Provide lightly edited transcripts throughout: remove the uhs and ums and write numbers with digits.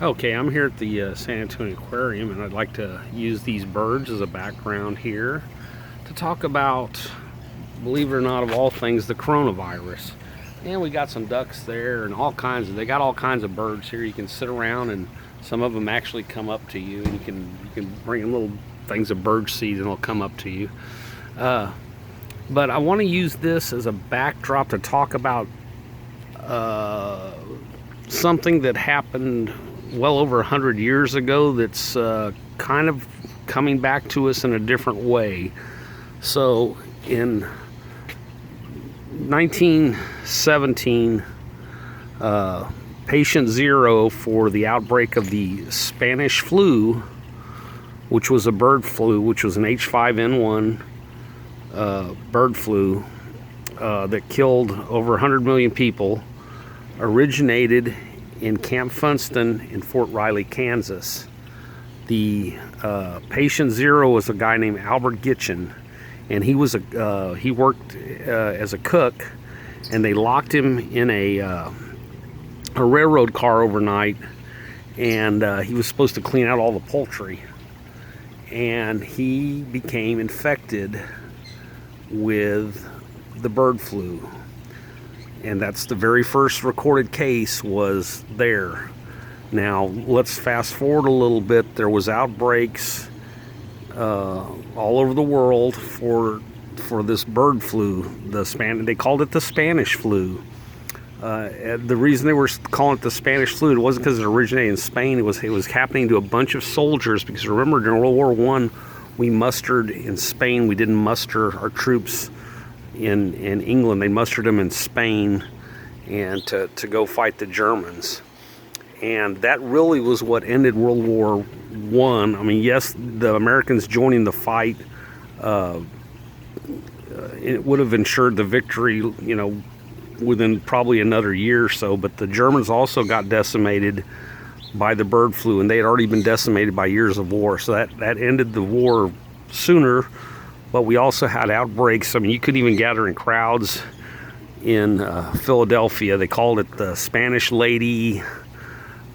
Okay, I'm here at the San Antonio Aquarium, and I'd like to use these birds as a background here to talk about, believe it or not, of all things, the coronavirus. And we got some ducks there and they got all kinds of birds here. You can sit around, and some of them actually come up to you, and you can bring in little things of bird seed and they'll come up to you. But I want to use this as a backdrop to talk about something that happened well over 100 years ago that's kind of coming back to us in a different way. So in 1917, patient zero for the outbreak of the Spanish flu, which was a bird flu, which was an H5N1 bird flu that killed over 100 million people, originated in Camp Funston in Fort Riley, Kansas. The patient zero was a guy named Albert Gitchen, and he worked as a cook, and they locked him in a railroad car overnight, and he was supposed to clean out all the poultry, and he became infected with the bird flu. And that's the very first recorded case was there. Now let's fast forward a little bit. There was outbreaks all over the world for this bird flu. They called it the Spanish flu. The reason they were calling it the Spanish flu, it wasn't because it originated in Spain. It was happening to a bunch of soldiers, because remember, during World War I, we mustered in Spain. We didn't muster our troops in England. They mustered them in Spain, and to go fight the Germans. And that really was what ended World War I. I mean, yes, the Americans joining the fight, it would have ensured the victory, within probably another year or so, but the Germans also got decimated by the bird flu, and they had already been decimated by years of war, so that ended the war sooner. But we also had outbreaks. I mean, you couldn't even gather in crowds in Philadelphia. They called it the Spanish Lady.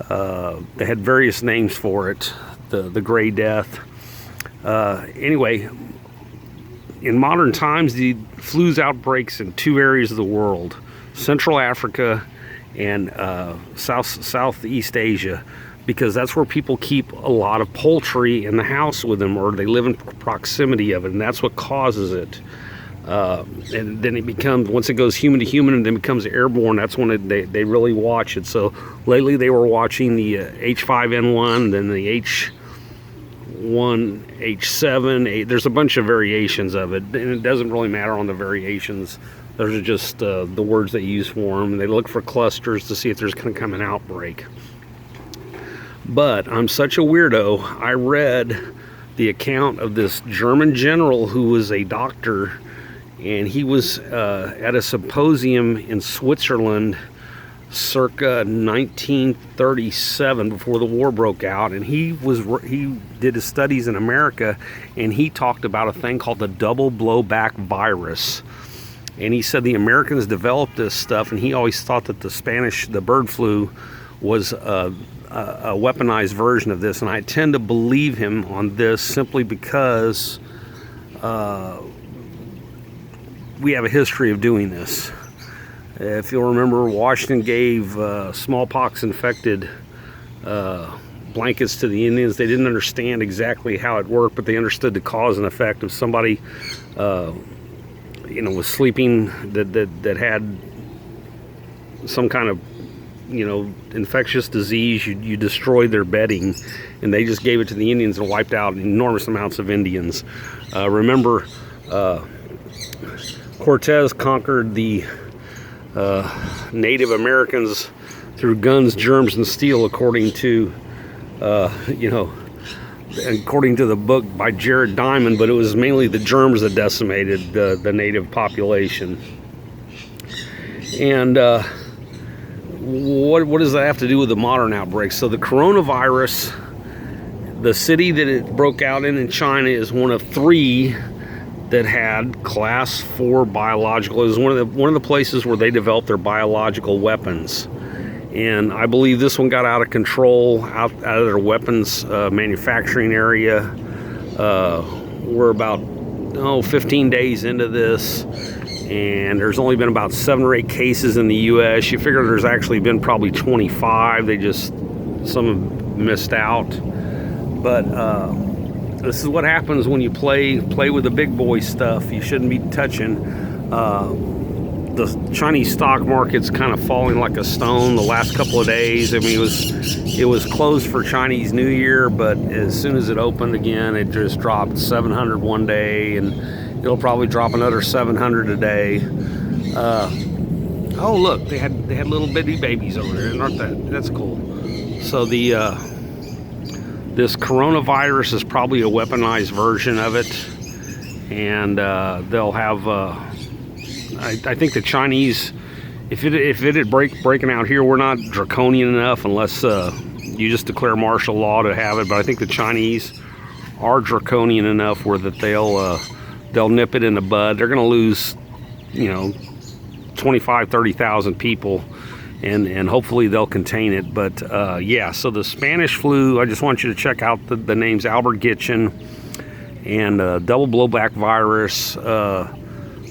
They had various names for it, the Gray Death. Anyway, in modern times, the flu's outbreaks in two areas of the world: Central Africa and Southeast Asia, because that's where people keep a lot of poultry in the house with them, or they live in proximity of it, and that's what causes it. And then it becomes, once it goes human to human and then becomes airborne, that's when they really watch it. So lately they were watching the H5N1, then the H1, H7. There's a bunch of variations of it, and it doesn't really matter on the variations. Those are just the words they use for them. They look for clusters to see if there's going to come an outbreak. But I'm such a weirdo, I read the account of this German general who was a doctor, and he was at a symposium in Switzerland circa 1937, before the war broke out, and he did his studies in America, and he talked about a thing called the double blowback virus. And he said the Americans developed this stuff, and he always thought that the bird flu was a weaponized version of this, and I tend to believe him on this simply because we have a history of doing this. If you'll remember, Washington gave smallpox-infected blankets to the Indians. They didn't understand exactly how it worked, but they understood the cause and effect. If somebody was sleeping that had some kind of infectious disease, you destroyed their bedding, and they just gave it to the Indians and wiped out enormous amounts of Indians. Remember, Cortez conquered the Native Americans through guns, germs, and steel, according to the book by Jared Diamond, but it was mainly the germs that decimated the native population. And what does that have to do with the modern outbreak? So the coronavirus, the city that it broke out in China, is one of three that had class 4 biological. It was one of the places where they developed their biological weapons. And I believe this one got out of control out of their weapons manufacturing area. We're about 15 days into this, and there's only been about 7 or 8 cases in the U.S. You figure there's actually been probably 25. They just, some have missed out. But this is what happens when you play with the big boy stuff. You shouldn't be touching. The Chinese stock market's kind of falling like a stone the last couple of days. I mean, it was closed for Chinese New Year, but as soon as it opened again, it just dropped 700 one day, and it'll probably drop another 700 a day. Oh, look, they had little bitty babies over there, aren't that's cool. So this coronavirus is probably a weaponized version of it, and they'll have. I think the Chinese, if it had breaking out here, we're not draconian enough unless you just declare martial law to have it. But I think the Chinese are draconian enough where that they'll nip it in the bud. They're going to lose, 25,000-30,000 people, and hopefully they'll contain it. But yeah, so the Spanish flu, I just want you to check out the names Alpert-Gitzen and double blowback virus.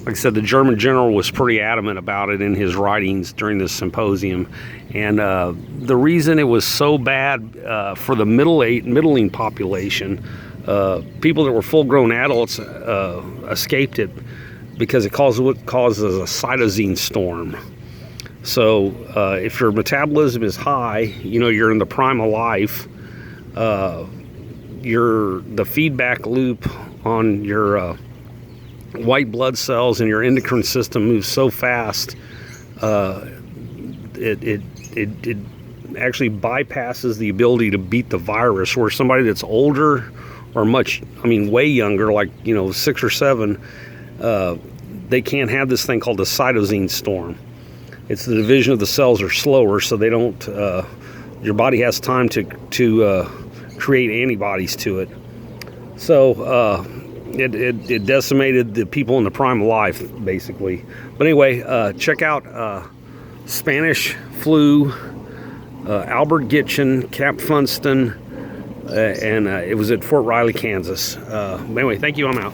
Like I said, the German general was pretty adamant about it in his writings during this symposium. And the reason it was so bad for the middling population, people that were full-grown adults escaped it because it causes a cytosine storm. So if your metabolism is high, you're in the prime of life, the feedback loop on your white blood cells in your endocrine system moves so fast, it actually bypasses the ability to beat the virus, where somebody that's older or way younger, like 6 or 7, they can't have this thing called the cytosine storm. It's the division of the cells are slower, so they don't your body has time to create antibodies to it. So it decimated the people in the prime of life, basically. But anyway, check out Spanish flu, Alpert-Gitzen, Cap Funston, and it was at Fort Riley, Kansas. Anyway, thank you. I'm out.